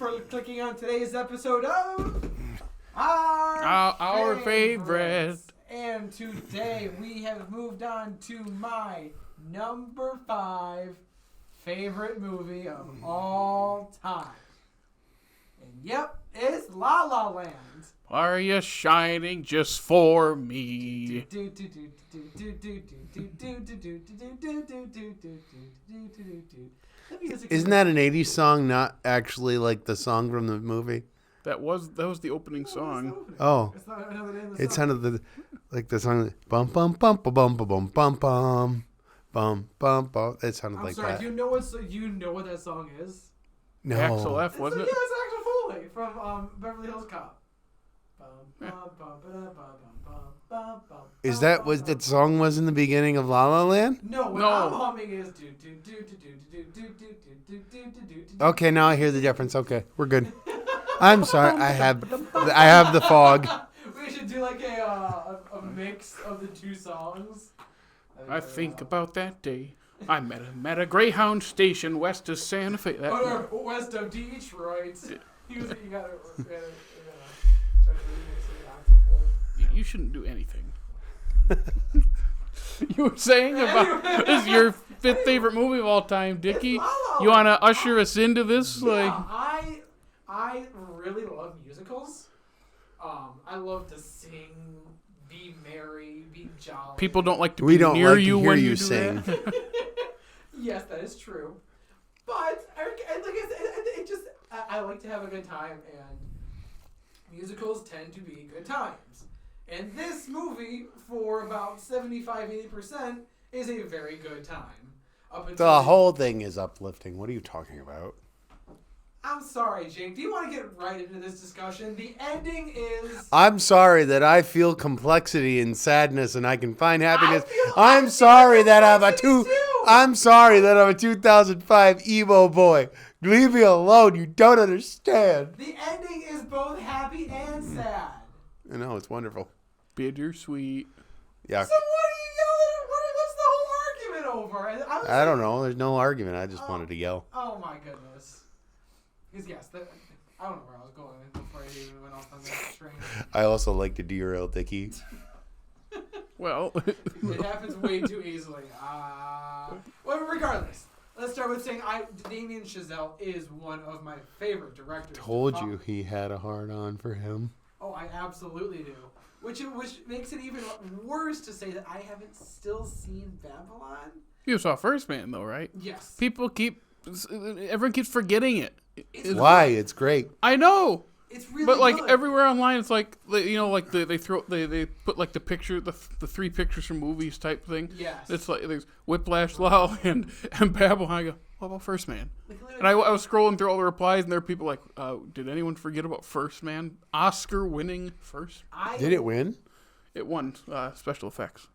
for clicking on today's episode of Our Favorite. And today we have moved on to my number 5 favorite movie of all time. And yep, it's La La Land. Are you shining just for me? Isn't that an 80s song, not actually like the song from the movie? That was the opening song. Oh. It sounded like the song bum bum bum bum bum bum bum bum bum bum bum. It sounded like that. You know what that song is? No. Axel F, wasn't it? Yeah, it's Axel Foley from Beverly Hills Cop. Is that what that song was in the beginning of La La Land? No, what I'm humming is Okay, now I hear the difference. Okay, we're good. I'm sorry, I have the fog. We should do like a mix of the two songs. I think about that day. I met him at a Greyhound station west of Santa Fe. West of Detroit. You shouldn't do anything. You were saying about this is your 5th favorite movie of all time, Dickey. You want to usher us into this? I really love musicals. I love to sing, be merry, be jolly. People don't like to be near you when you sing. Yes, that is true. But I like to have a good time, and musicals tend to be good times. And this movie, for about 75-80%, is a very good time. The whole thing is uplifting. What are you talking about? I'm sorry, Jake. Do you want to get right into this discussion? The ending is... I'm sorry that I feel complexity and sadness and I can find happiness. I'm sorry that I'm a 2005 emo boy. Leave me alone. You don't understand. The ending is both happy and sad. I know, it's wonderful. Bittersweet. Yeah. So what are you yelling? What's the whole argument over? I don't know. There's no argument. I just wanted to yell. Oh my goodness. Because yes, I don't know where I was going before I even went off on that train. I also like to derail Dickey. Well, it happens way too easily. Well, regardless, let's start with saying Damien Chazelle is one of my favorite directors. Told you he had a hard-on for him. Oh, I absolutely do. Which makes it even worse to say that I haven't still seen Babylon. You saw First Man, though, right? Yes. Everyone keeps forgetting it. Why? It's great. I know. It's really But like good. everywhere online, it's like they put like the picture, the 3 pictures from movies type thing. Yes. It's like there's Whiplash, La La Land, and Babylon. I go, what about First Man? And I was scrolling through all the replies, and there are people like, did anyone forget about First Man? Oscar-winning First. Did it win? It won special effects.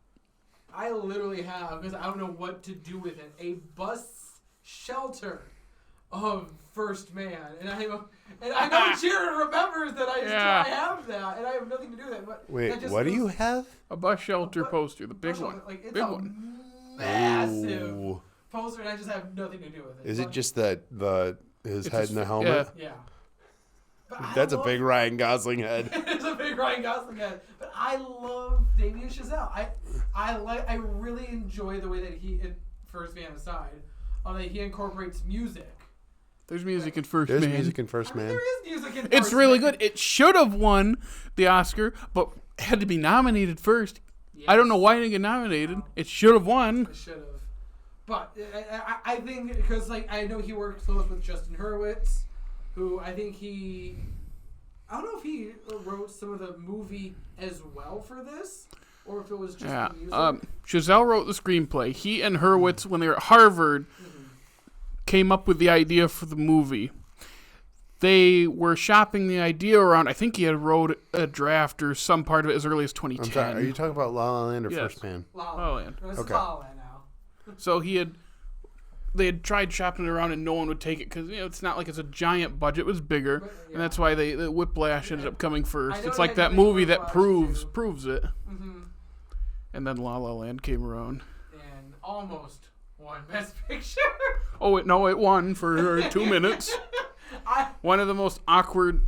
I literally have, because I don't know what to do with it, a bus shelter of First Man, and I know Jared remembers that I have that, and I have nothing to do with it. But wait, what do you have? A bus shelter poster, the big one. Like, it's big a one. massive poster, and I just have nothing to do with it. Is it just his head in the helmet? Yeah. That's a big Ryan Gosling head. It's a big Ryan Gosling head. But I love Damien Chazelle. I really enjoy the way that he, First Man aside, that he incorporates music. There's music in First Man. There is music in First Man. It's really good. It should have won the Oscar, but had to be nominated first. Yes. I don't know why it didn't get nominated. No. It should have won. It should have. But I think, because I know he worked close with Justin Hurwitz, who I think I don't know if he wrote some of the movie as well for this, or if it was just the music. Chazelle wrote the screenplay. He and Hurwitz, when they were at Harvard, came up with the idea for the movie. They were shopping the idea around. I think he had wrote a draft or some part of it as early as 2010. I'm sorry, are you talking about La La Land or First Man? La La Land. Okay. La La Land now. So they had tried shopping it around and no one would take it because it's not like it's a giant budget. It was bigger, and that's why the Whiplash ended up coming first. It's like that movie that proves it. Mm-hmm. And then La La Land came around. And almost won Best Picture. Oh, it won for 2 minutes. one of the most awkward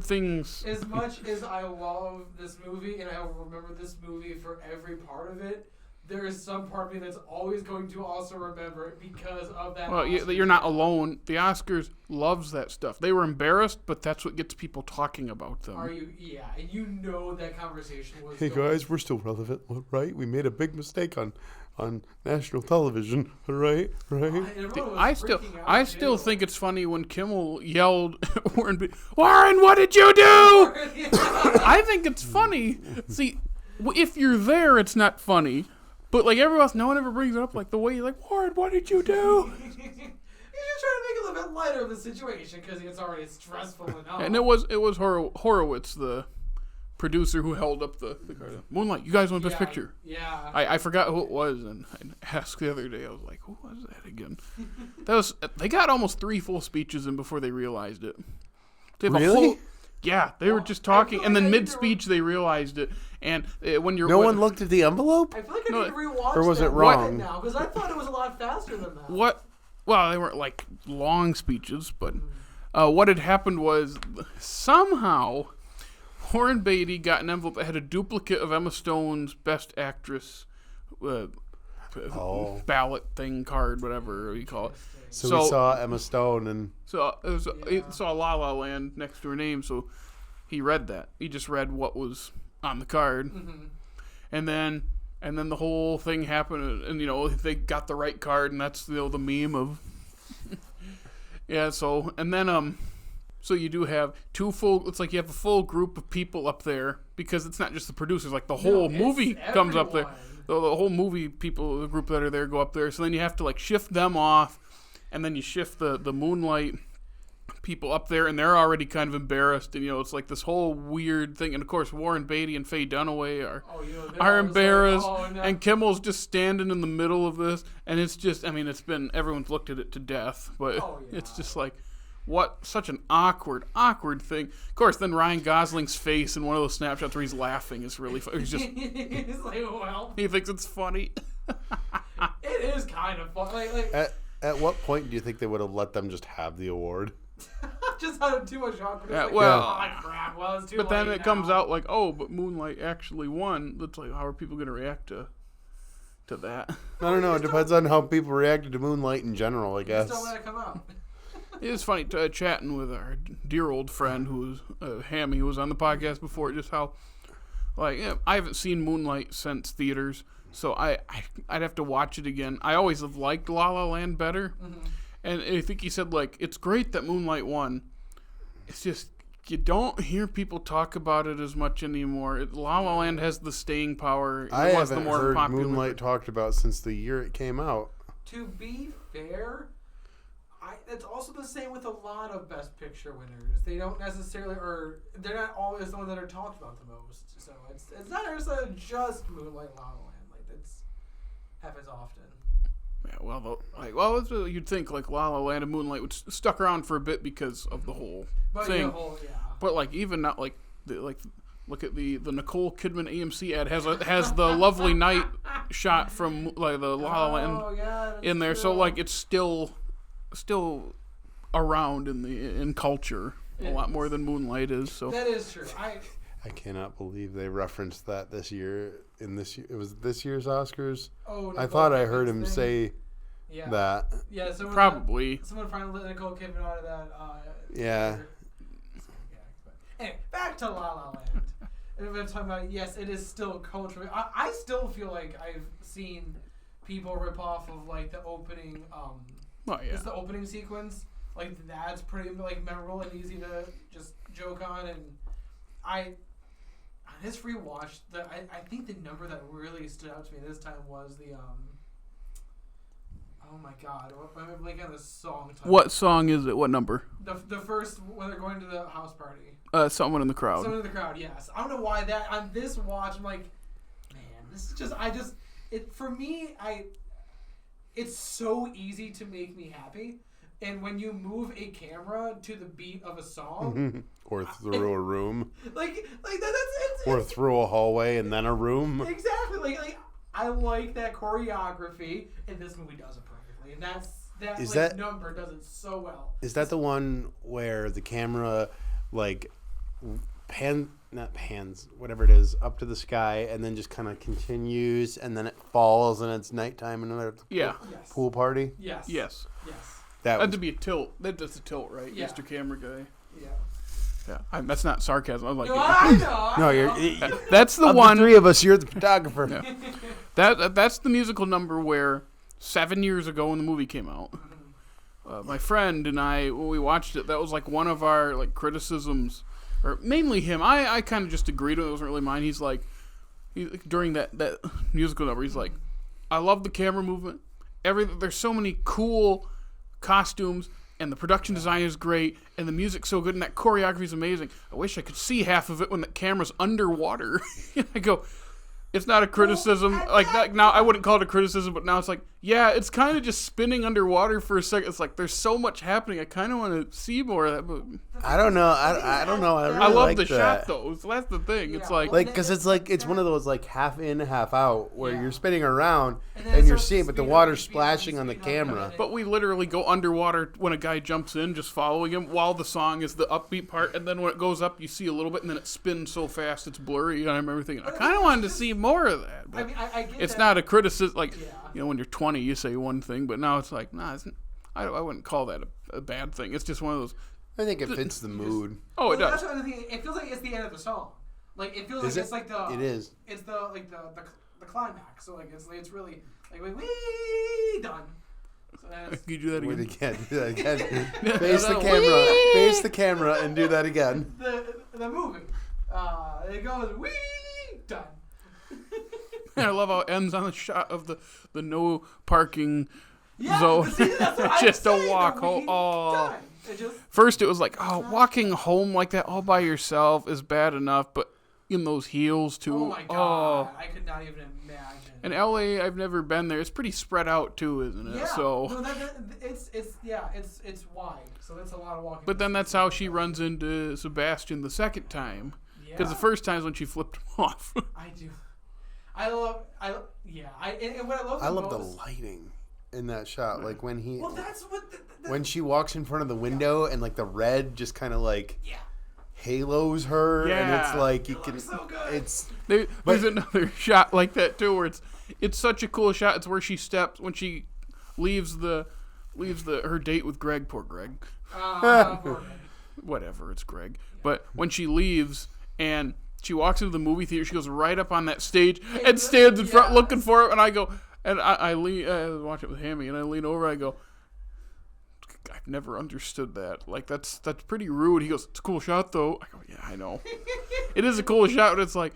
things. As much as I love this movie, and I will remember this movie for every part of it, there is some part of me that's always going to also remember it because of that. Well, you're not alone. The Oscars loves that stuff. They were embarrassed, but that's what gets people talking about them. Are you? Yeah, and you know that conversation was. Hey guys, we're still relevant, right? We made a big mistake on national television, right? I still think it's funny when Kimmel yelled at Warren what did you do? I think it's funny. See, if you're there, it's not funny. But like everyone else, no one ever brings it up like the way you're like, Warren, what did you do? He's just trying to make it a little bit lighter of the situation because it's already stressful enough. And it was Horowitz, the producer, who held up the card. Moonlight, you guys want Best Picture? Yeah. I forgot who it was, and I asked the other day. I was like, who was that again? They got almost 3 full speeches in before they realized it. They have really? They were just talking, and then mid-speech they realized it. And when you're... No one looked at the envelope? I feel like I need to rewatch or was that it wrong? now, because I thought it was a lot faster than that. Well, they weren't like long speeches, but what had happened was somehow Warren Beatty got an envelope that had a duplicate of Emma Stone's Best Actress ballot thing, card, whatever you call it. So we saw Emma Stone and... He saw La La Land next to her name, so he read that. He just read what was on the card. Mm-hmm. And then the whole thing happened, and they got the right card, and that's the meme of... Yeah, so... And then, so you do have it's like you have a full group of people up there, because it's not just the producers, like the whole movie comes up there. The whole movie people, the group that are there, go up there. So then you have to like shift them off, and then you shift the Moonlight people up there, and they're already kind of embarrassed, and it's like this whole weird thing. And of course, Warren Beatty and Faye Dunaway are embarrassed, like, no. And Kimmel's just standing in the middle of this, and it's just, it's been, everyone's looked at it to death, but it's just like, such an awkward thing. Of course, then Ryan Gosling's face in one of those snapshots where he's laughing is really funny. He's like, well, he thinks it's funny. It is kind of funny. At what point do you think they would have let them just have the award? Just out of too much awkwardness. Yeah, like, well, crap. Well, it's too but then late it comes out like, but Moonlight actually won. It's like, how are people going to react to that? I don't know. It depends on how people reacted to Moonlight in general, I guess. Just don't let it come out. It is funny chatting with our dear old friend who was Hammy, who was on the podcast before, just how, like, I haven't seen Moonlight since theaters, so I'd have to watch it again. I always have liked La La Land better, and I think he said, like, it's great that Moonlight won. It's just, you don't hear people talk about it as much anymore. La La Land has the staying power. I haven't heard Moonlight talked about since the year it came out. To be fair... it's also the same with a lot of Best Picture winners. They don't necessarily, or they're not always the ones that are talked about the most. So it's not just Moonlight, La La Land. Like that's happens often. Yeah, you'd think like La La Land and Moonlight would stuck around for a bit because of the whole thing. But like even not like look at the Nicole Kidman AMC ad has the Lovely Night shot from like the La La Land in there. True. So like it's still around in culture a lot more than Moonlight is. So that is true. I cannot believe they referenced that this year. It was this year's Oscars. Oh, I thought I heard him say that. Yeah, probably. Someone finally let Nicole Kidman out of that. Yeah. Anyway, back to La La Land. And we're talking about, yes, it is still cultural. I still feel like I've seen people rip off of like the opening. It's the opening sequence. Like that's pretty like memorable and easy to just joke on. And I just rewatched I think the number that really stood out to me this time was the oh my god, I'm blanking on the song title. What song is it? What number? The first when they're going to the house party. Someone in the Crowd. Someone in the Crowd, yes. I don't know why that on this watch I'm like, man, this is just for me it's so easy to make me happy. And when you move a camera to the beat of a song, or through a room, like that's or through a hallway and then a room, exactly. Like I like that choreography, and this movie does it perfectly. And that number does it so well. Is that the one where the camera like not pans, whatever it is, up to the sky and then just kind of continues and then it falls and it's nighttime and another pool party? Yes. That'd be a tilt. That's a tilt, right? Yeah. Mr. Camera Guy. Yeah. That's not sarcasm. I'm like, I you're. That's the of one. The three of us, you're the photographer. Yeah. That's the musical number where 7 years ago when the movie came out, my friend and I, when we watched it, that was like one of our like criticisms, or mainly him. I kind of just agreed with it. It wasn't really mine. He's like, during that musical number, he's like, I love the camera movement. There's so many cool costumes. And the production design is great, and the music's so good, and that choreography is amazing. I wish I could see half of it when the camera's underwater. I go, it's not a criticism. That now, I wouldn't call it a criticism, but now it's like, yeah, it's kind of just spinning underwater for a second. It's like, there's so much happening. I kind of want to see more of that. But I don't know. I don't know. I really love like the that. shot, though. So that's the thing. It's like because it's one of those like half in, half out where you're spinning around and you're seeing, but the water's splashing on the camera. But we literally go underwater when a guy jumps in, just following him, while the song is the upbeat part, and then when it goes up, you see a little bit, and then it spins so fast it's blurry. And I remember thinking, I kind of wanted to see more of that. But I get it's that. not a criticism. Like, when you're 20, you say one thing, but now it's like, I wouldn't call that a bad thing. It's just one of those. I think it fits the mood. Oh, it does. That's what I think. It feels like it's the end of the song. Like it feels like it's like the. It is. It's the climax. So like it's really like we done. So that's, Can you do that again? Do that again. Face the camera. Face the camera and do that again. The movie. It goes we done. I love how it ends on the shot of the no parking Yeah, zone. see, that's what Just I'm to saying, walk the home. we Oh. done. First, it was like, walking home like that all by yourself is bad enough, but in those heels too. Oh my god, I could not even imagine. In LA, I've never been there. It's pretty spread out too, isn't it? Yeah. So. No, it's wide. So that's a lot of walking. But then that's how she runs into Sebastian the second time. Because the first time is when she flipped him off. I do. I love and what I love. I love the lighting in that shot, like when he. Well, that's what. When she walks in front of the window and like the red just kind of like. Yeah. Halos her, and it's like you can. So good. There's another shot like that too, where it's such a cool shot. It's where she steps when she leaves her date with Greg. Poor Greg. Whatever, it's Greg. Yeah. But when she leaves and she walks into the movie theater, she goes right up on that stage and stands in front looking for him. And I go, and I lean. I watch it with Hammy, and I lean over. I go, I've never understood that. Like that's pretty rude. He goes, it's a cool shot though. I go, yeah, I know. It is a cool shot, but it's like,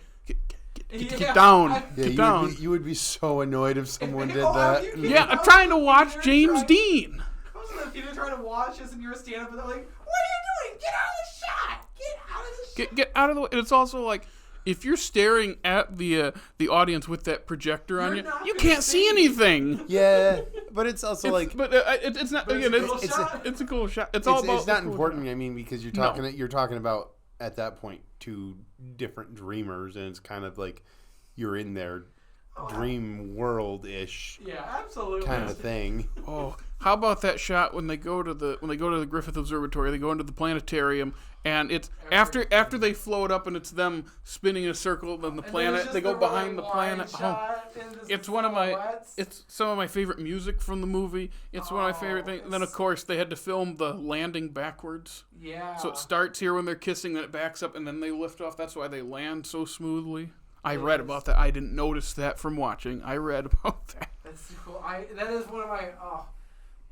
get down, get down. You would be so annoyed if someone did that. Yeah, I'm trying to watch James Dean. I was in the theater trying to watch this, and you're standing up, and they're like, "What are you doing? Get out of the shot! Get out of the shot!" Get out of the way. And it's also like, if you're staring at the audience with that projector on you can't see anything. Yeah, but it's also it's not. Again, it's a cool shot. It's all about. It's not important. I mean, because you're talking about at that point two different dreamers, and it's kind of like you're in their dream world ish. Yeah, absolutely. Kind of thing. Oh, how about that shot when they go to the Griffith Observatory? They go into the planetarium. And it's after they float up and it's them spinning in a circle, then the planet, they go behind the planet. It's it's some of my favorite music from the movie. It's one of my favorite things. And then of course they had to film the landing backwards. Yeah. So it starts here when they're kissing, then it backs up, and then they lift off. That's why they land so smoothly. I read about that. I didn't notice that from watching. I read about that. That's cool. That is one of my.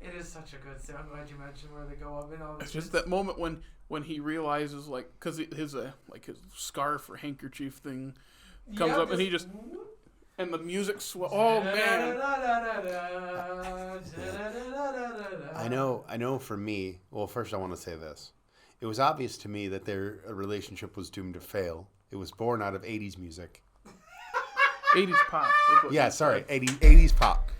It is such a good scene. I'm glad you mentioned where they go up and all this. It's just that moment when he realizes, like, because his scarf or handkerchief thing comes up, and he just, and the music oh man. I know for me, well, first I want to say this. It was obvious to me that their relationship was doomed to fail. It was born out of 80s music. 80s pop. Yeah, sorry, 80s pop.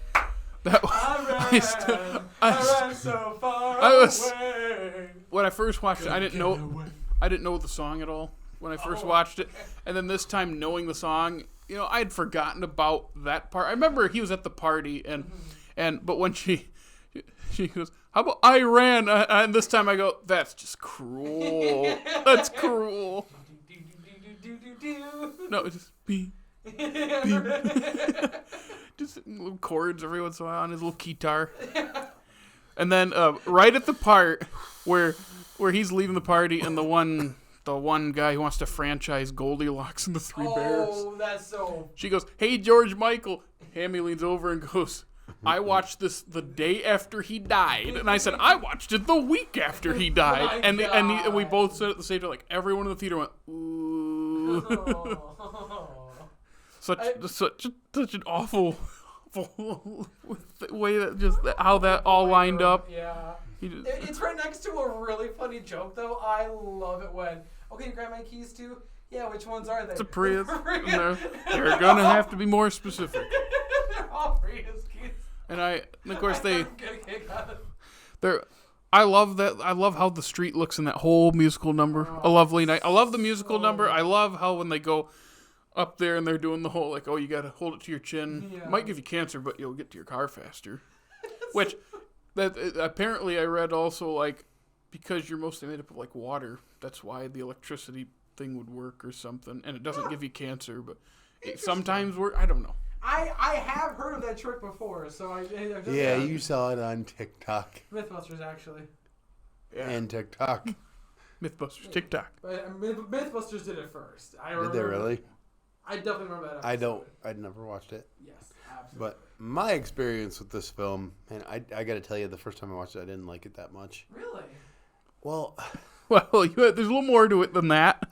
That I ran so far away. When I first watched it, I didn't know the song at all when I first watched it, and then this time knowing the song, I'd forgotten about that part. I remember he was at the party, but when she she goes, how about Iran? And this time I go, that's just cruel. That's cruel. No, it's just beep, beep. Just little chords every once in a while on his little guitar. And then right at the part where he's leaving the party and the one guy who wants to franchise Goldilocks and the Three Bears. Oh, that's so... She goes, hey, George Michael. Hammy leans over and goes, I watched this the day after he died. And I said, I watched it the week after he died. And we both said at the same time, like, everyone in the theater went, ooh. Such an awful way that just how that all lined up. Yeah. It's right next to a really funny joke, though. I love it when, okay, you grab my keys too? Yeah, which ones are they? It's a Prius. They're going to have to be more specific. They're all Prius keys. And of course, I love that. I love how the street looks in that whole musical number. A lovely night. I love the musical number. I love how when they go up there and they're doing the whole, like, oh, you got to hold it to your chin. Yeah. It might give you cancer, but you'll get to your car faster. Which, apparently I read also, like, because you're mostly made up of, like, water, that's why the electricity thing would work or something. And it doesn't give you cancer, but it sometimes works. I don't know. I have heard of that trick before, so you saw it on TikTok. Mythbusters, actually. Yeah. And TikTok. Mythbusters, TikTok. But Mythbusters did it first. Did they really? I definitely remember that episode. I'd never watched it. Yes, absolutely. But my experience with this film, and I got to tell you, the first time I watched it, I didn't like it that much. Really? Well, there's a little more to it than that.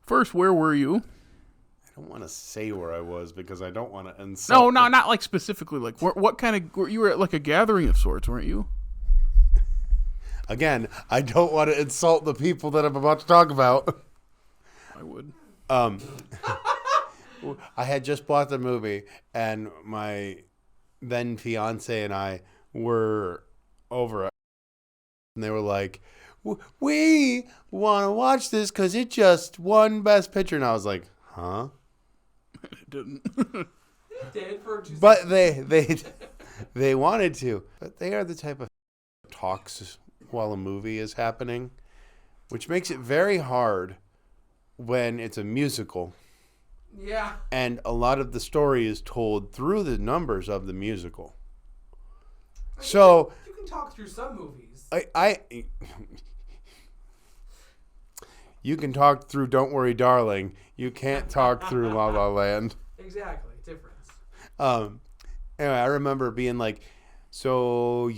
First, where were you? I don't want to say where I was because I don't want to insult. No, not like specifically. Like, what kind of... You were at like a gathering of sorts, weren't you? Again, I don't want to insult the people that I'm about to talk about. I would. I had just bought the movie, and my then fiance and I were over it. And they were like, we want to watch this because it just won Best Picture. And I was like, huh? It didn't. It did for 2 But they wanted to. But they are the type of talks while a movie is happening, which makes it very hard when it's a musical. Yeah. And a lot of the story is told through the numbers of the musical. So you can talk through some movies. You can talk through Don't Worry Darling. You can't talk through La La Land. Exactly. Difference. Anyway, I remember being like, so,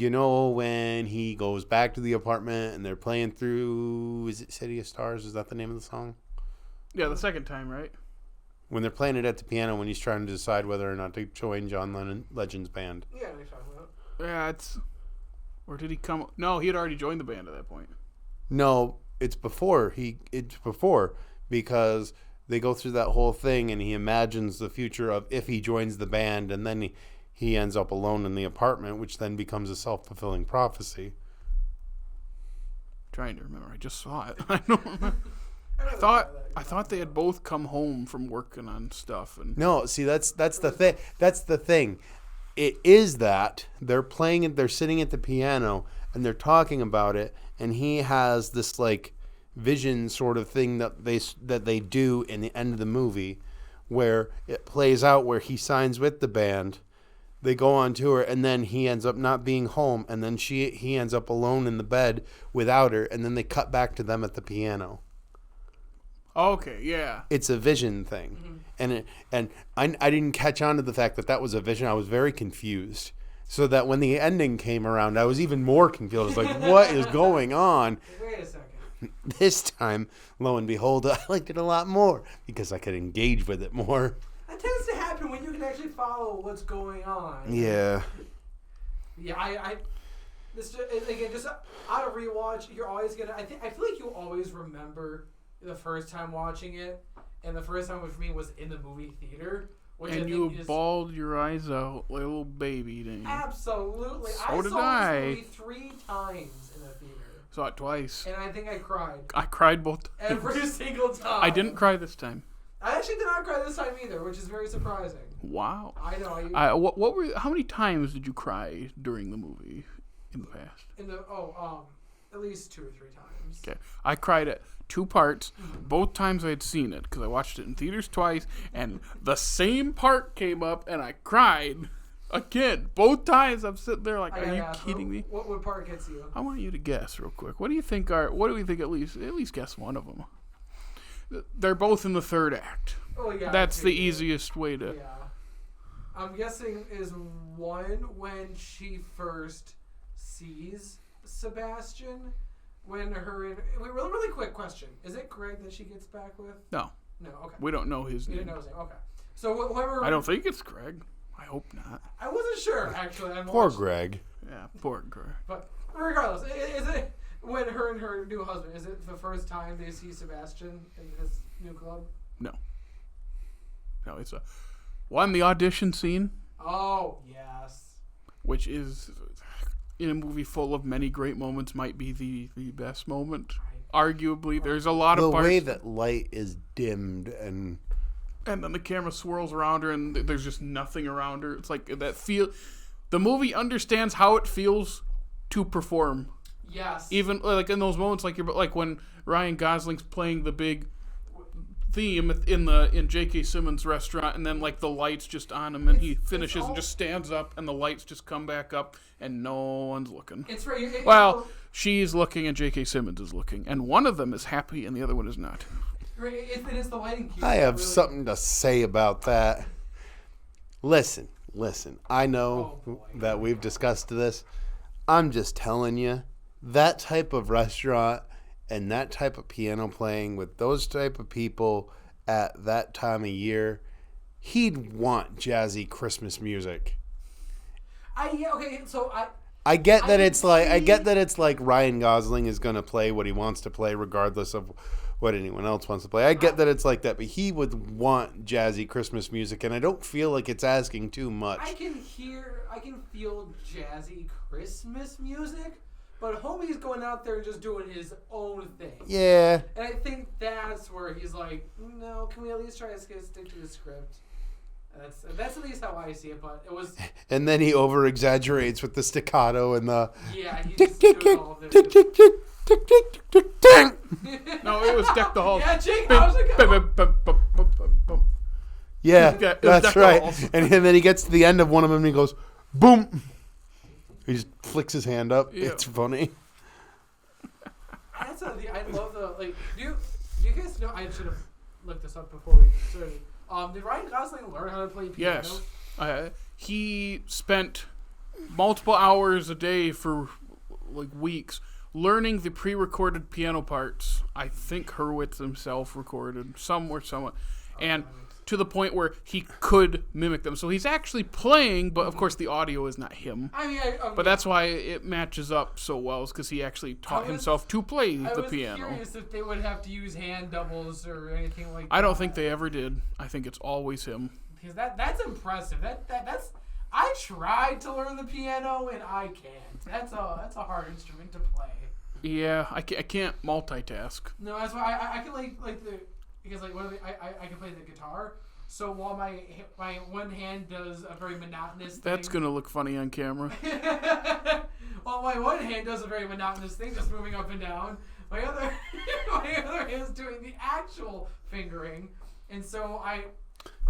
when he goes back to the apartment and they're playing through, is it City of Stars? Is that the name of the song? Yeah, the second time, right? When they're playing it at the piano when he's trying to decide whether or not to join John Legend's band. Yeah, they talk about. Yeah, or did he come? No, he had already joined the band at that point. No, it's before because they go through that whole thing and he imagines the future of if he joins the band, and then he ends up alone in the apartment, which then becomes a self-fulfilling prophecy. Trying to remember. I just saw it. I don't remember. I thought they had both come home from working on stuff. And no, see, that's the thing. That's the thing. It is that they're playing it. They're sitting at the piano and they're talking about it, and he has this like vision sort of thing that they do in the end of the movie, where it plays out where he signs with the band. They go on tour, and then he ends up not being home, and then he ends up alone in the bed without her, and then they cut back to them at the piano. Okay, yeah. It's a vision thing. Mm-hmm. And I didn't catch on to the fact that was a vision. I was very confused. So that when the ending came around, I was even more confused. I was like, what is going on? Wait a second. This time, lo and behold, I liked it a lot more because I could engage with it more. That tends to happen when you can actually follow what's going on. Yeah. Yeah, just out of rewatch, you're always gonna. I feel like you always remember the first time watching it, and the first time for me was in the movie theater. And you bawled your eyes out like a little baby, didn't you? Absolutely. So did I saw this movie 3 times in the theater. Saw it twice. And I think I cried. I cried both times. Every single time. I didn't cry this time. I actually did not cry this time either, which is very surprising. Wow. I know. What were? How many times did you cry during the movie in the past? At least 2 or 3 times. Okay, I cried at 2 parts. Both times I had seen it because I watched it in theaters twice, and the same part came up, and I cried again. Both times I'm sitting there like, are you kidding me? What part gets you? I want you to guess real quick. What do you think are? What do we think? At least guess one of them. They're both in the third act. Oh yeah. That's the easiest way to. Yeah. I'm guessing is one when she first sees Sebastian. When her and really quick question: is it Greg that she gets back with? No. No. Okay. We don't know his name. You didn't know his name. Okay. So whoever. I don't think it's Greg. I hope not. I wasn't sure actually. Poor Greg. Yeah, poor Greg. But regardless, is it when her and her new husband? Is it the first time they see Sebastian in his new club? No, it's the audition scene. Oh yes. Which is, in a movie full of many great moments, might be the best moment. Arguably, there's a lot of parts. The way that light is dimmed and then the camera swirls around her and there's just nothing around her. It's like that feel. The movie understands how it feels to perform. Yes. Even like in those moments, like when Ryan Gosling's playing the big theme in J.K. Simmons' restaurant, and then like the lights just on him, and he finishes and just stands up, and the lights just come back up, and no one's looking. It's right. Well, she's looking, and J.K. Simmons is looking, and one of them is happy, and the other one is not. It is the lighting cue. I have something to say about that. Listen. I know that we've discussed this. I'm just telling you, that type of restaurant and that type of piano playing with those type of people at that time of year, he'd want jazzy Christmas music. I get that it's like Ryan Gosling is going to play what he wants to play regardless of what anyone else wants to play. I get that it's like that, but he would want jazzy Christmas music, and I don't feel like it's asking too much. I can feel jazzy Christmas music, but homie's going out there and just doing his own thing. Yeah. And I think that's where he's like, no, can we at least try to stick to the script? That's at least how I see it, but it was... And then he over-exaggerates with the staccato and the... Yeah, he just doing all of it. No, it was Deck the Halls. Yeah, Jake, how's it going? Yeah, that's right. And then he gets to the end of one of them and he goes, boom. He just flicks his hand up. Yeah. It's funny. I love the, like, do you guys know, I should have looked this up before we started. Did Ryan Gosling learn how to play piano? Yes. He spent multiple hours a day for, like, weeks learning the pre-recorded piano parts. I think Hurwitz himself recorded somewhere. And to the point where he could mimic them. So he's actually playing, but of course the audio is not him. But that's why it matches up so well, is because he actually taught himself to play the piano. I was curious if they would have to use hand doubles or anything like that. I don't think they ever did. I think it's always him. Because that's impressive. That's I tried to learn the piano and I can't. That's a hard instrument to play. Yeah, I can't multitask. No, that's why I can because I can play the guitar. So while my one hand does a very monotonous thing. That's gonna look funny on camera. While my one hand does a very monotonous thing, just moving up and down, my other hand is doing the actual fingering, and so I.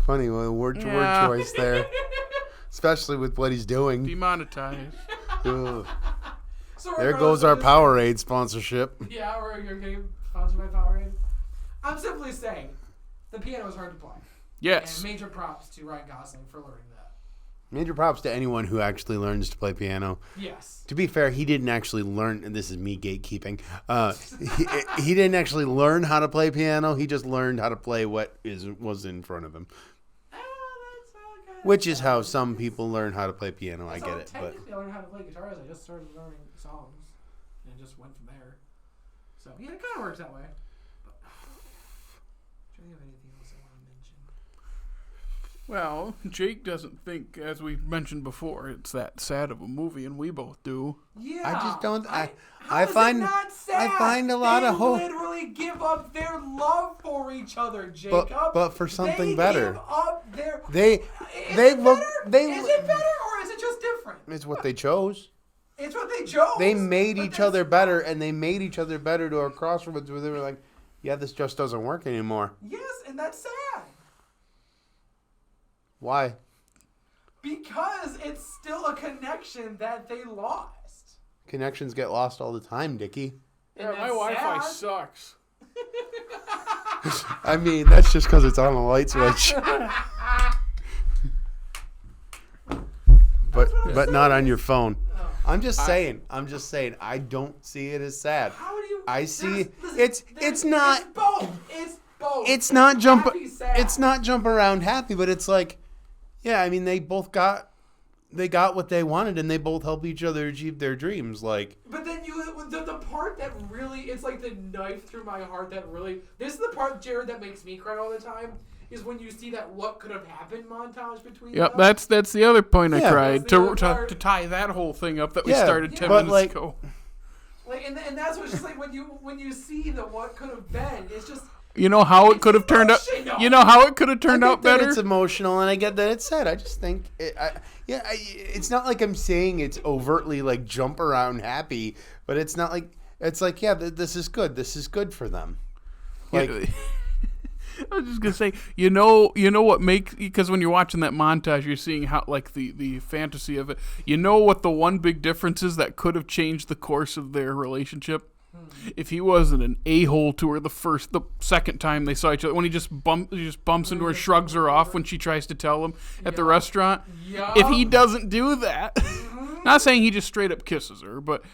Funny word choice there, especially with what he's doing. Demonetized. So there goes our Powerade sponsorship. Yeah, or you're getting sponsored by Powerade. I'm simply saying, the piano is hard to play. Yes. And major props to Ryan Gosling for learning that. Major props to anyone who actually learns to play piano. Yes. To be fair, he didn't actually learn, and this is me gatekeeping, he didn't actually learn how to play piano. He just learned how to play what was in front of him. Which is how some people learn how to play piano. I get it. Technically, I learned how to play guitar as I just started learning songs, and it just went from there. So yeah, it kind of works that way. But, do you have anything else I want to mention? Well, Jake doesn't think, as we mentioned before, it's that sad of a movie, and we both do. Yeah. I just don't. How I is find it not sad? I find a lot of hope. They literally give up their love for each other, Jacob. But for something they better. Give up their. They Is it better or is it just different? It's what they chose. It's what they chose. They made each other better, and they made each other better to a crossroads where they were like, "Yeah, this just doesn't work anymore." Yes, and that's sad. Why? Because it's still a connection that they lost. Connections get lost all the time, Dickie. Yeah, my Wi-Fi sucks. I mean, that's just because it's on a light switch. but not on your phone. Oh. I'm just saying. I don't see it as sad. How do you? I see it's not. It's both. It's both. It's not jump. Happy, sad. It's not jump around happy, but it's like, yeah. I mean, they got what they wanted, and they both help each other achieve their dreams. Like, but then the part that really, it's like the knife through my heart. That really, this is the part, Jared, that makes me cry all the time. Is when you see that what could have happened montage between them. Yep, that's the other point I cried to tie that whole thing up that we started 10 minutes ago. Like, and that's what's just like when you see the what could have been. It's just. You know how it could have turned out. You know how it could have turned out better. It's emotional, and I get that it's sad. I just think it's not like I'm saying it's overtly like jump around happy, but it's not like it's like this is good. This is good for them. Like. I was just gonna say, you know what makes, because when you're watching that montage, you're seeing how like the fantasy of it. You know what the one big difference is that could have changed the course of their relationship? If he wasn't an a-hole to her the second time they saw each other, when he just bumps into her, shrugs her off when she tries to tell him at the restaurant. If he doesn't do that, not saying he just straight up kisses her, but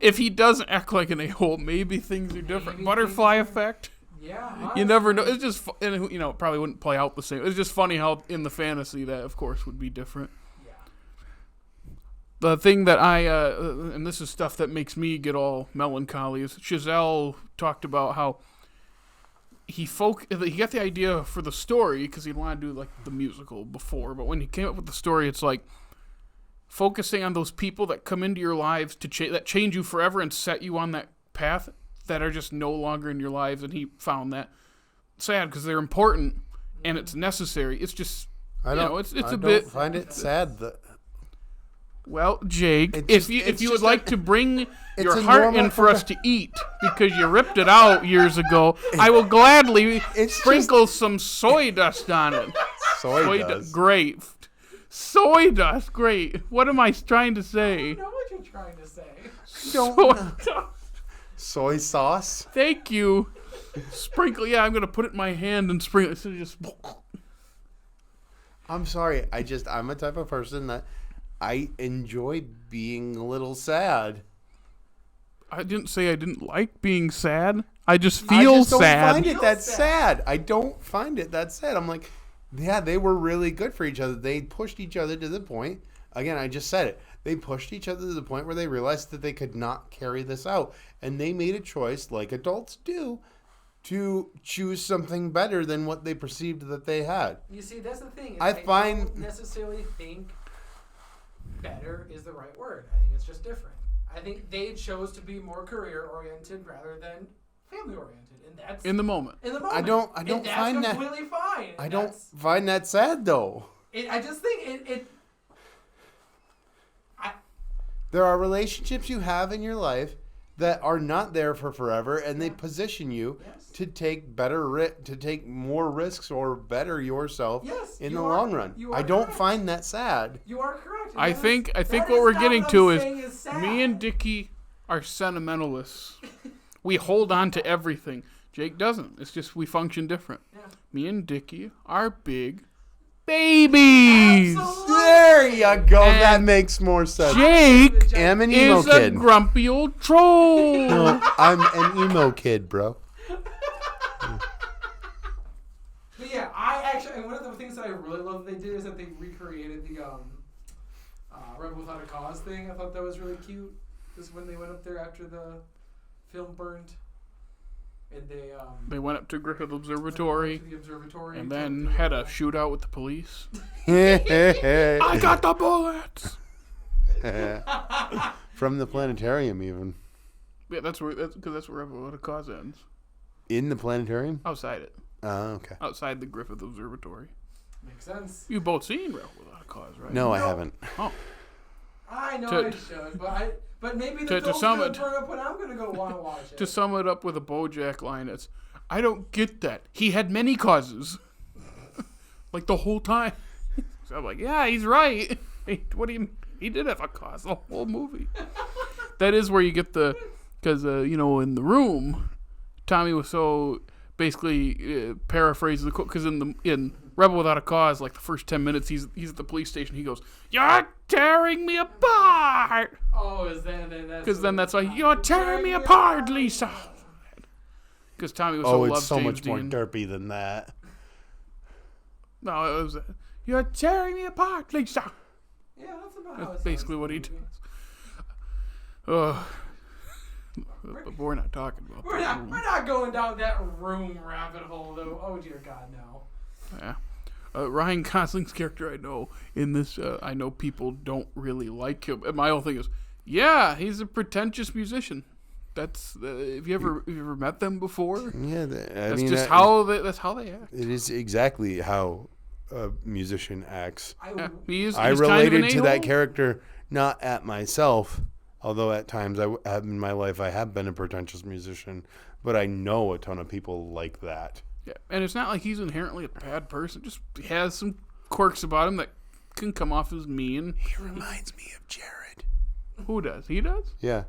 if he doesn't act like an a-hole, maybe things are different. Butterfly effect. Yeah, honestly. You never know. It's just, and it probably wouldn't play out the same. It's just funny how in the fantasy that, of course, would be different. Yeah. The thing that and this is stuff that makes me get all melancholy, is Chazelle talked about how he got the idea for the story because he wanted to do like the musical before, but when he came up with the story, it's like focusing on those people that come into your lives that change you forever and set you on that path, that are just no longer in your lives, and he found that sad because they're important and it's necessary. It's just I don't find it sad that. Well, Jake, if you would like to bring your heart in for us to eat because you ripped it out years ago, I will gladly sprinkle some soy dust on it. Soy dust, great. Soy dust, great. What am I trying to say? I don't know what you're trying to say. Soy dust. Soy sauce? Thank you. Sprinkle. Yeah, I'm going to put it in my hand and sprinkle it. So just. I'm sorry. I'm a type of person that I enjoy being a little sad. I didn't say I didn't like being sad. I just feel sad. I don't find it that sad. I don't find it that sad. I'm like, yeah, they were really good for each other. They pushed each other to the point. Again, I just said it. They pushed each other to the point where they realized that they could not carry this out. And they made a choice, like adults do, to choose something better than what they perceived that they had. You see, that's the thing. I don't necessarily think better is the right word. I think it's just different. I think they chose to be more career-oriented rather than family-oriented. And that's... In the moment. I don't find that... completely fine. I don't find that sad, though. I just think there are relationships you have in your life that are not there for forever, and they position you to take more risks or better yourself in the long run. I don't find that sad. You are correct. I think what we're getting to is me and Dickey are sentimentalists. We hold on to everything. Jake doesn't. It's just we function different. Yeah. Me and Dickey are big babies. Absolutely. There you go. And that makes more sense. Jake am an emo is kid. A grumpy old troll. No, I'm an emo kid, bro. But yeah, and one of the things that I really love that they did is that they recreated the Rebel Without a Cause thing. I thought that was really cute. Just when they went up there after the film burned. and they went up to Griffith Observatory, and then had a shootout with the police. I got the bullets From the planetarium, even. Yeah, that's because that's where Rebel Without a Cause ends. In the planetarium? Outside it. Oh, okay. Outside the Griffith Observatory. Makes sense. You've both seen Rebel Without a Cause, right? No, I haven't. Oh. I know I should, but maybe the film's going to burn up when I'm going to go want to watch it. To sum it up with a BoJack line, it's, I don't get that. He had many causes. Like the whole time. So I'm like, yeah, he's right. What do you mean? He did have a cause the whole movie. That is where you get because, in The Room, Tommy was so basically paraphrases the quote, because in Rebel Without a Cause, like the first 10 minutes, he's at the police station. He goes, "You're tearing me apart." Oh, is that? Because then that's like, "You're tearing me apart, Lisa." Because Tommy was so loved it's so James much more Dean. derpy than that. No, it was, "You're tearing me apart, Lisa." Yeah, that's about how That's it basically sounds what he in the does. movie. But we're not talking about We're not going down that room rabbit hole, though. Oh, dear God, no. Yeah. Ryan Gosling's character, I know, in this, I know people don't really like him. And my whole thing is, yeah, he's a pretentious musician. That's, have you ever met them before? Yeah, That's how they act. It is exactly how a musician acts. Yeah, he's I kind related of to that character, not at myself, although at times in my life I have been a pretentious musician, but I know a ton of people like that. Yeah, and it's not like he's inherently a bad person. Just he has some quirks about him that can come off as mean. He reminds me of Jared. Who does? He does? Yeah.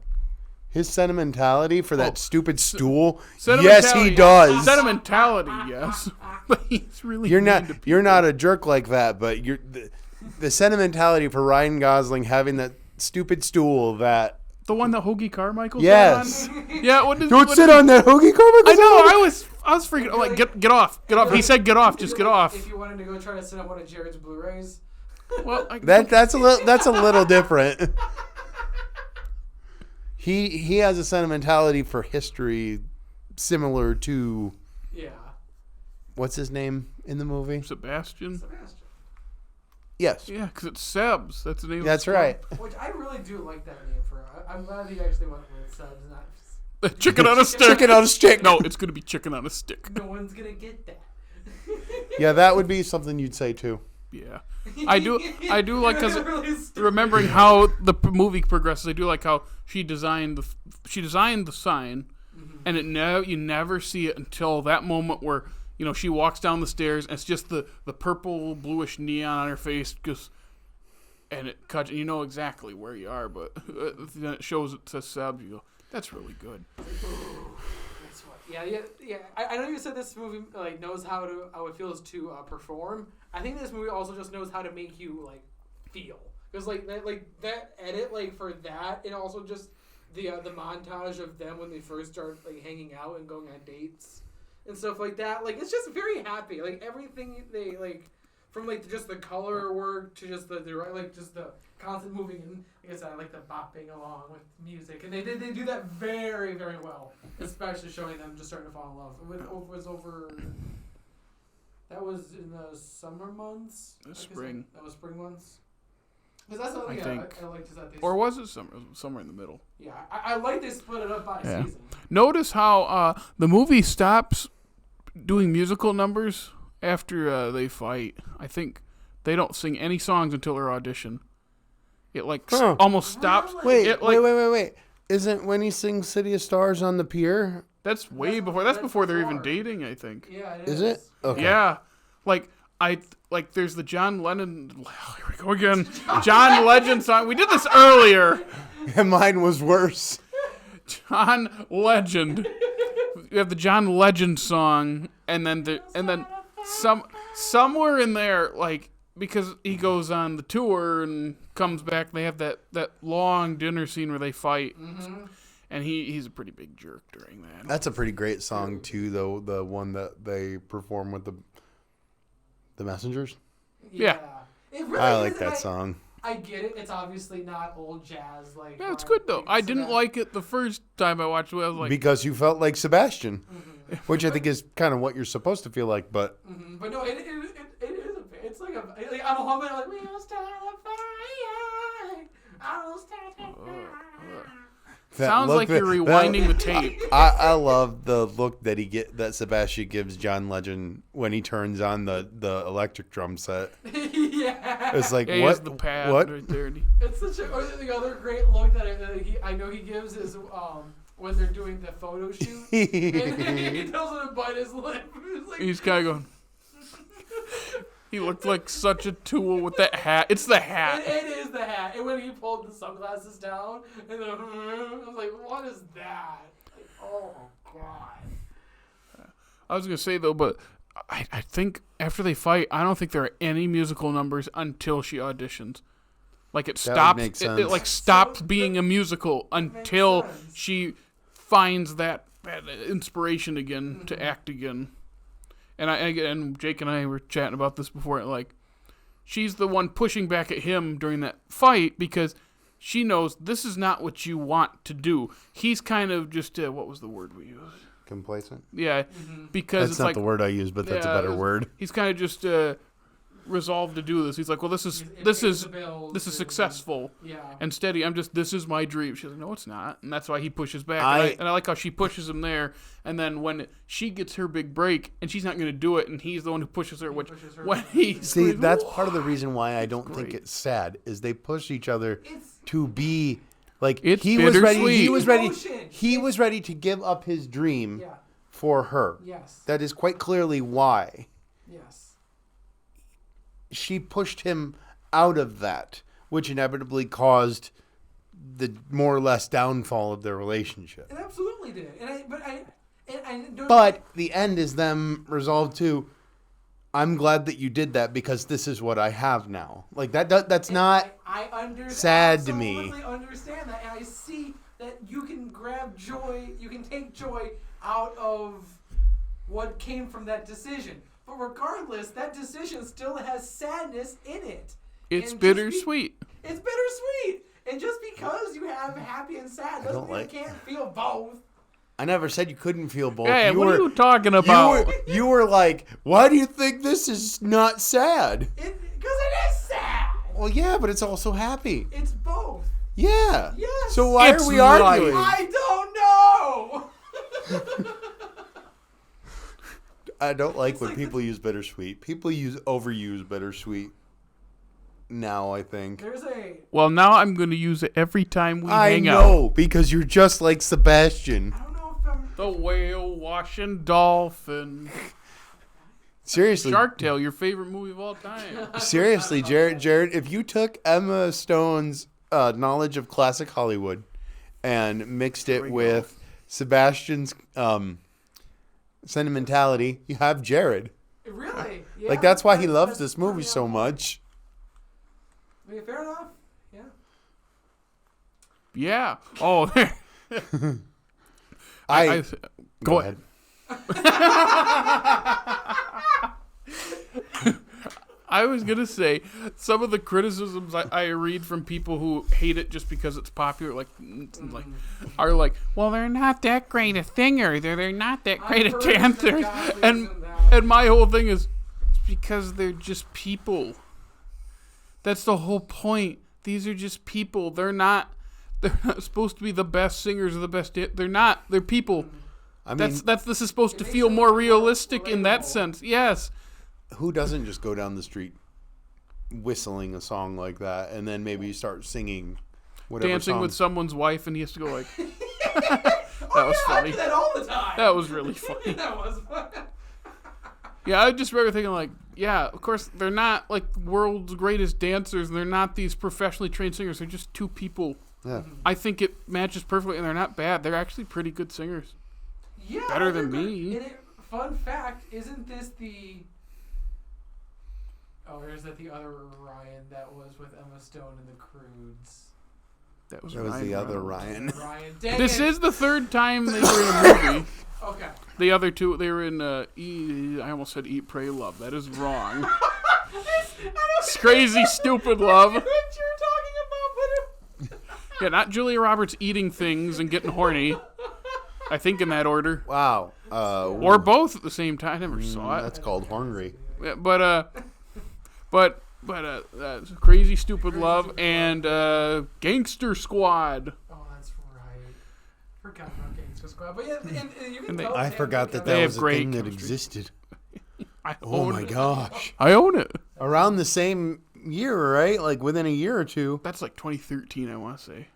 His sentimentality for that stupid stool. Yes, Sentimentality- he does. Sentimentality, yes. But he's really You're mean not to people. you're not a jerk like that, but you're the sentimentality for Ryan Gosling having that stupid stool that. The one that Hoagie Carmichael Yes. sat on? Yeah, Don't sit on that Hoagie Carmichael. I know, I was freaking out. Like, get off. He said get off, just get off. If you wanted to go try to sit on one of Jared's Blu-rays. Well, That's a little different. He has a sentimentality for history similar to Yeah. what's his name in the movie? Sebastian? Yes. Yeah, because it's Sebs. That's the name That's of right. Which I really do like that name for. I'm glad he actually went with subs, not Chicken on a stick. Chicken on a stick. No, it's going to be chicken on a stick. no one's gonna get that. Yeah, that would be something you'd say too. Yeah. I do like, because Really stupid. remembering how the movie progresses, I do like how she designed the sign, and you never see it until that moment where, she walks down the stairs and it's just the purple bluish neon on her face, and it cuts, and you know exactly where you are, but then it shows it says Seb. You go, that's really good. That's what. Yeah. I know you said this movie knows how it feels to perform. I think this movie also just knows how to make you feel, because that edit for that, and also just the montage of them when they first start hanging out and going on dates and stuff like that. It's just very happy. Everything they from just the color work to just the just the constant moving, and like I said, I like the bopping along with music, and they do that very, very well, especially showing them just starting to fall in love. That was in the summer months. Spring. That was spring months. Because that's what I think. I liked that they. Or was it somewhere in the middle? Yeah, I like they split it up by season. Notice how the movie stops doing musical numbers after they fight. I think they don't sing any songs until their audition. It almost stops. Really? Wait. Isn't when he sings City of Stars on the pier? That's way before. That's before they're even dating, I think. Yeah, it Is it? Okay. Yeah. There's the John Lennon. Here we go again. John Legend song. We did this earlier. And mine was worse. John Legend. You have the John Legend song, and then somewhere in there, because he goes on the tour and comes back, they have that long dinner scene where they fight, and he's a pretty big jerk during that. That's a pretty great song too, though. The one that they perform with the Messengers. Yeah. It really I is, like and that song. I get it. It's obviously not old jazz like. Yeah, it's good though. I didn't like it the first time I watched it. I was like, because you felt like Sebastian, which I think is kind of what you're supposed to feel like. But but no, it is. It's like I'm humming like we will start a fire. I will start a fire. sounds like you're rewinding the tape. I love the look that Sebastian gives John Legend when he turns on the electric drum set. Yeah. It's like, Yeah, he has the pad right there. It's such a. Or the other great look that I know he gives is when they're doing the photo shoot, and he tells him to bite his lip. He's kind of going. He looked like such a tool with that hat. It's the hat. It is the hat. And when he pulled the sunglasses down, and then I was like, what is that? Like, oh, God. I was going to say, though, but I think after they fight, I don't think there are any musical numbers until she auditions. Like, it stops. It like stops being a musical until she finds that inspiration again to act again. And Jake and I were chatting about this before. Like, she's the one pushing back at him during that fight because she knows this is not what you want to do. He's kind of just what was the word we used? Complacent. Yeah, because that's it's not like the word I use, but that's a better word. He's kind of just resolved to do this. He's like, well, this is successful and steady. This is my dream. She's like, no, it's not, and that's why he pushes back. And I like how she pushes him there. And then when she gets her big break, and she's not going to do it, and he's the one who pushes her. See, that's part of the reason why I don't think it's sad is they push each other to be like he was ready to give up his dream for her. Yes, that is quite clearly why. Yes. She pushed him out of that, which inevitably caused the more or less downfall of their relationship. It absolutely did. But the end is them resolved to, I'm glad that you did that because this is what I have now. Like that's not sad to me. I absolutely understand that, and I see that you can grab joy, you can take joy out of what came from that decision. But regardless, that decision still has sadness in it. It's bittersweet. It's bittersweet. And just because you have happy and sad doesn't mean you can't feel both. I never said you couldn't feel both. Hey, what are you talking about? You were like, why do you think this is not sad? Because it is sad. Well, yeah, but it's also happy. It's both. Yeah. Yes. So why are we arguing? I don't know. I don't like when people use bittersweet. People overuse bittersweet now, I think. Well, now I'm going to use it every time we hang out. I know, because you're just like Sebastian. I don't know if I'm... The whale washing dolphin. Seriously. Shark Tale, your favorite movie of all time. Seriously, Jared, if you took Emma Stone's knowledge of classic Hollywood and mixed it with Sebastian's... sentimentality, you have Jared. Really? Yeah, like that's why he loves this movie so much. I mean, fair enough. Yeah. Yeah. Oh, there. Go ahead. I was going to say, some of the criticisms I read from people who hate it just because it's popular, are like, well, they're not that great a singer. They're not that great a dancer. And my whole thing is, it's because they're just people. That's the whole point. These are just people. They're not supposed to be the best singers or the best. They're not. They're people. I mean, this is supposed to feel more realistic in that sense. Yes. Who doesn't just go down the street whistling a song like that and then maybe start singing whatever dancing song. With someone's wife and he has to go like that was funny. I do that all the time. That was really funny. That was fun. Yeah, I just remember thinking like, yeah, of course they're not like world's greatest dancers and they're not these professionally trained singers. They're just two people. Yeah. I think it matches perfectly and they're not bad. They're actually pretty good singers. Yeah. Better than me. Fun fact, isn't this the... Oh, or is that the other Ryan that was with Emma Stone and the Croods? That was the other Ryan. This is the third time they were in a movie. Okay. The other two, they were in I almost said Eat, Pray, Love. That is wrong. It's Crazy Stupid Love. Yeah, not Julia Roberts eating things and getting horny. I think in that order. Wow. Or both at the same time. I never saw it. That's called Hungry. Yeah, but Crazy Stupid Love and Gangster Squad. Oh, that's right. Forgot about Gangster Squad. But yeah, and you can tell I forgot that They that have was a great thing that chemistry. existed. I Oh own my it. gosh. I own it. Around the same year, right? Like within a year or two. That's like 2013, I want to say.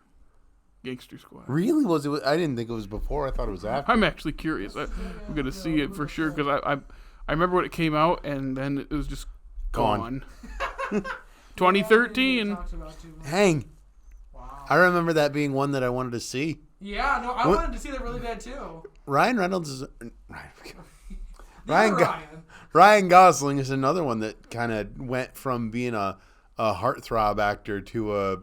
Gangster Squad. Really? Was it? I didn't think it was before. I thought it was after. I'm actually curious. I'm going to see it for sure because I remember when it came out and then it was just gone. 2013. Dang. Wow. I remember that being one that I wanted to see. Yeah, no, I wanted to see that really bad too. Ryan Reynolds is... Ryan. Ryan Gosling is another one that kind of went from being a heartthrob actor to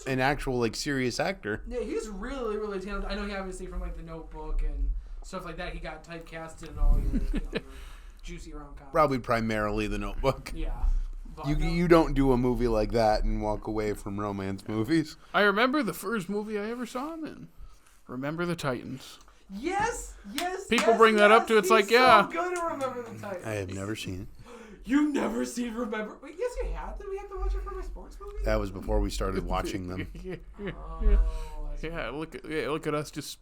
an actual like serious actor. Yeah, he's really, really talented. I know he obviously from like The Notebook and stuff like that. He got typecasted in all your juicy rom-coms. Probably primarily The Notebook. Yeah. But You don't do a movie like that and walk away from romance movies. I remember the first movie I ever saw him in. Remember the Titans. Yes. People bring that up to it's he's like, yeah. So good to Remember the Titans. I have never seen it. You've never seen Remember? Wait, yes, you have. Did we have to watch it for a sports movie? That was before we started watching them. Yeah, look at us just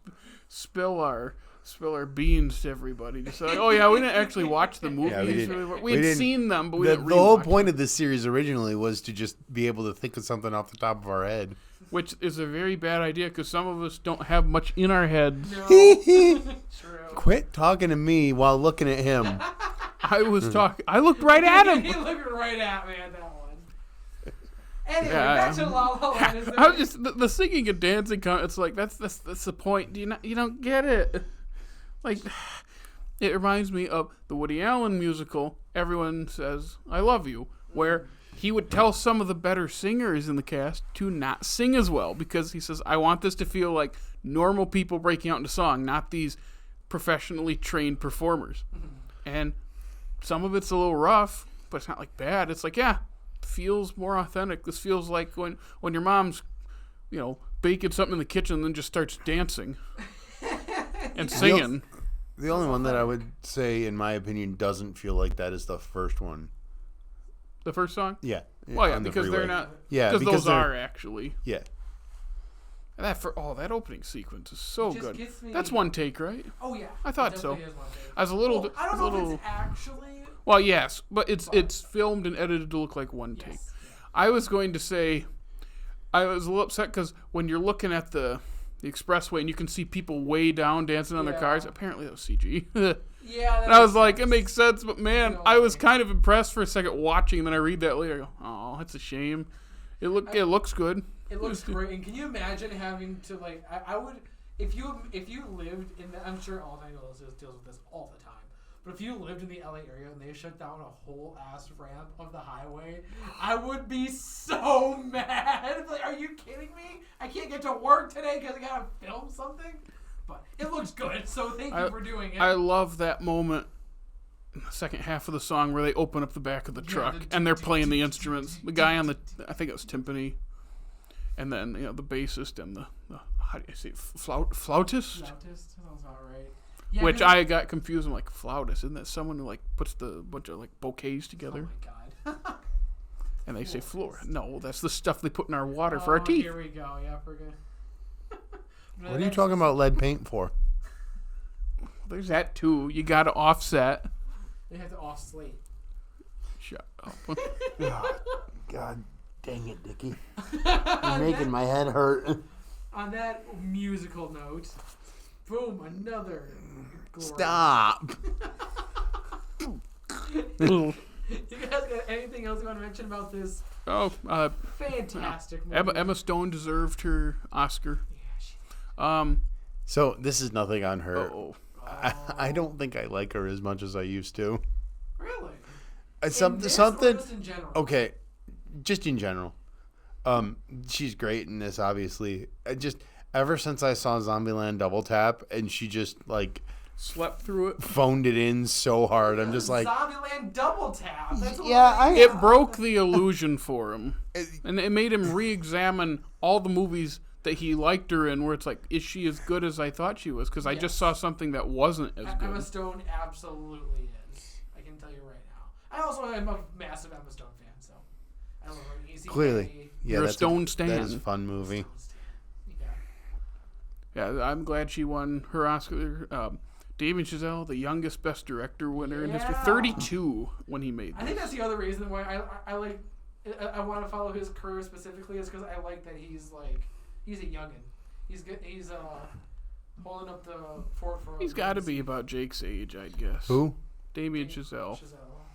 spill our beans to everybody. Just like, oh yeah, we didn't actually watch the movies. Yeah, we had seen them, but we didn't The whole rewatch point them. of this series originally was to just be able to think of something off the top of our head. Which is a very bad idea because some of us don't have much in our heads. No. True. Quit talking to me while looking at him. I was talking. I looked right at him. He looked right at me at that one. Anyway, Yeah, back to La La Land. Is I was just the singing and dancing. It's like that's the point. You don't get it. Like it reminds me of the Woody Allen musical. Everyone says I love you, where he would tell some of the better singers in the cast to not sing as well because he says I want this to feel like normal people breaking out into song, not these professionally trained performers. And some of it's a little rough, but it's not like bad. It's like, yeah, feels more authentic. This feels like when your mom's, baking something in the kitchen and then just starts dancing and singing. The only one that I would say, in my opinion, doesn't feel like that is the first one. The first song? Yeah. Well, yeah, on the because freeway. they're not. Yeah, because those they're- are actually. Yeah. And that opening sequence is so It just good. gets me- That's one take, right? Oh yeah. I thought It so. definitely is one thing. I was a little. Well, I don't know if it's actually. Well, yes, but it's filmed and edited to look like one take. Yes. I was going to say, I was a little upset because when you're looking at the expressway and you can see people way down dancing on their Yeah. cars, apparently that was CG. Yeah. And I was makes like, sense. it makes sense, but man, I was kind of impressed for a second watching, and then I read that later. I go, oh, that's a shame. It looks good. It looks great. And can you imagine having to like? I would if you lived in the. I'm sure all Los Angeles deals with this all the time. But if you lived in the LA area and they shut down a whole ass ramp of the highway, I would be so mad. Like, are you kidding me? I can't get to work today because I gotta film something. But it looks good, so thank you for doing it. I love that moment in the second half of the song where they open up the back of the truck and they're playing the instruments. The guy on I think it was timpani, and then the bassist and the how do you say flautist? Flautist sounds about right. Yeah, Which I got confused. I'm like, flautist, isn't that someone who like puts the bunch of like bouquets together? Oh my god. And they say floor. No, that's the stuff they put in our water for our teeth. Here we go. Yeah, I forget. What are you talking about lead paint for? There's that too. You got to offset. They have to off Slate. Shut up. God dang it, Dickey. You're making my head hurt. On that musical note, boom, another glory. Stop. You guys got anything else you want to mention about this Oh, fantastic movie? Emma Stone deserved her Oscar. Yeah, she So this is nothing on her. Oh, I don't think I like her as much as I used to. really? Something. Or just in general? Okay, just in general. She's great in this, obviously. Just ever since I saw Zombieland Double Tap, and she just like slept through it. phoned it in so hard. I'm just like, Zombieland Double Tap. That's yeah, It broke the illusion for him, and it made him re-examine all the movies that he liked her in, where it's like, is she as good as I thought she was? Because I just saw something that wasn't as good. Emma Stone absolutely is. I can tell you right now. I also am a massive Emma Stone fan, so I love her. Clearly. Yeah, You're a Stone stan. That is a fun movie. Yeah, I'm glad she won her Oscar. Damien Chazelle, the youngest Best Director winner in history, 32 when he made this. I think that's the other reason why I want to follow his career specifically is because I like that he's a youngin. He's good. He's holding up the fort for. He's got to be about Jake's age, I'd guess. Who? Damien Chazelle.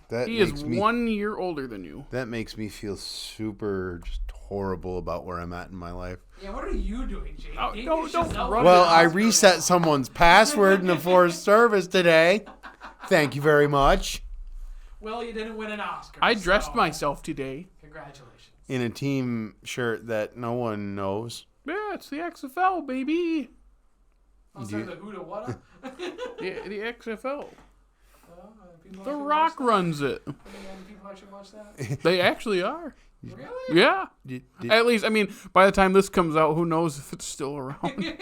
That he is 1 year older than you. That makes me feel super just horrible about where I'm at in my life. Yeah, what are you doing, Jake? Don't well, I reset someone's password in the Forest Service today. Thank you very much. Well, you didn't win an Oscar. I dressed myself today. Congratulations. In a team shirt that no one knows. Yeah, it's the XFL, baby. I'm sorry, the who to what? The XFL. The Rock runs it. People actually watch that? They actually are. Really? Yeah. At least, I mean, by the time this comes out, who knows if it's still around.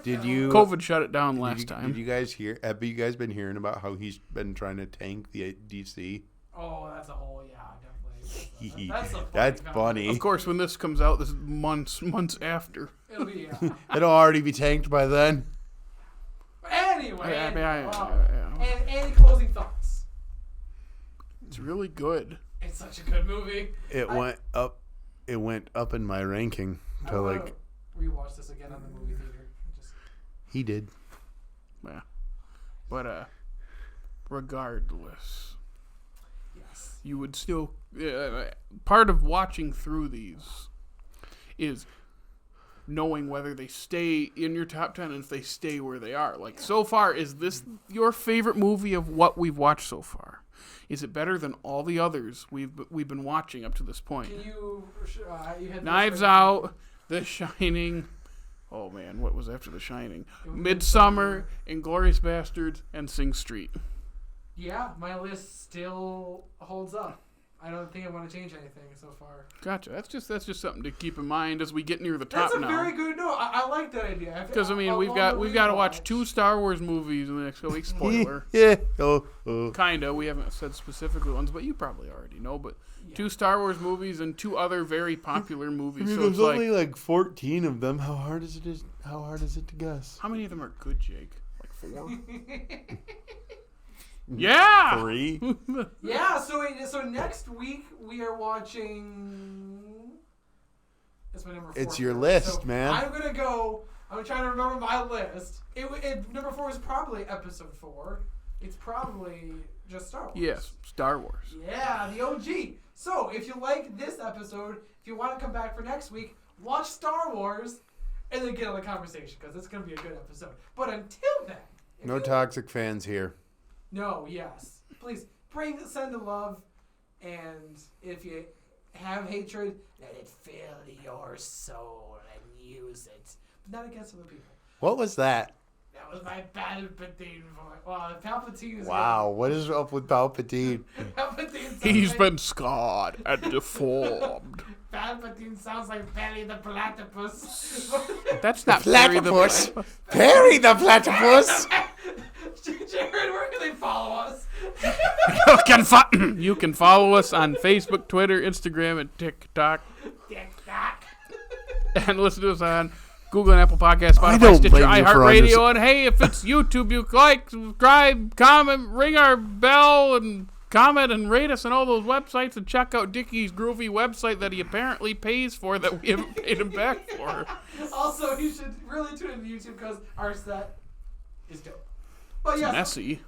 Did you? COVID shut it down last time. Did you guys hear? Have you guys been hearing about how he's been trying to tank the DC? Oh, that's a whole definitely. That's funny. Of course, when this comes out, this is months after. It'll be. It'll already be tanked by then. Anyway. Yeah. Any closing thoughts? It's really good. It's such a good movie. It went up in my ranking to rewatch this again on the movie theater. He did. Yeah. But regardless. Yes. You would still part of watching through these is knowing whether they stay in your top 10 and if they stay where they are. Like, so far, is this your favorite movie of what we've watched so far? Is it better than all the others we've been watching up to this point? Can you had Knives Out, The Shining. Oh man, what was after The Shining? Midsommar, Inglourious Bastards, and Sing Street. Yeah, my list still holds up. I don't think I want to change anything so far. Gotcha. That's just something to keep in mind as we get near the top now. That's a very good note. I like that idea. Because I mean, we've got to watch 2 Star Wars movies in the next couple weeks. Spoiler. Yeah. Kinda. We haven't said specifically ones, but you probably already know. But 2 Star Wars movies and 2 other very popular movies. So there's only like 14 of them. How hard is it to guess? How many of them are good, Jake? Like 4. Yeah. 3. Yeah. So next week we are watching. That's my number 4. It's your list, man. I'm trying to remember my list. Number 4 is probably episode 4. It's probably just Star Wars. Yes, Star Wars. Yeah, the OG. So if you like this episode, if you want to come back for next week, watch Star Wars, and then get on the conversation because it's gonna be a good episode. But until then, No toxic fans here. No, yes. Please send the love, and if you have hatred, let it fill your soul and use it. But not against other people. What was that? That was my Palpatine voice. Wow, Palpatine is Wow, what is up with Palpatine? Palpatine He's been scarred and deformed. Palpatine sounds like Perry the Platypus. That's not Perry the Platypus. Perry the Platypus. Jared, where can they follow us? You can follow us on Facebook, Twitter, Instagram, and TikTok. And listen to us on Google and Apple Podcasts, Spotify, Stitcher, iHeartRadio. And hey, if it's YouTube, you like, subscribe, comment, ring our bell, and comment and rate us on all those websites, and check out Dickey's groovy website that he apparently pays for that we haven't paid him back for. Also, you should really tune in to YouTube because our set is dope. But It's yes, messy.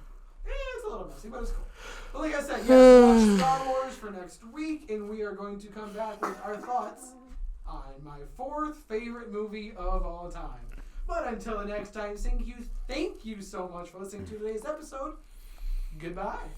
It's a little messy, but it's cool. But like I said, yes, watch Star Wars for next week, and we are going to come back with our thoughts on my 4th favorite movie of all time. But until the next time, thank you so much for listening to today's episode. Goodbye.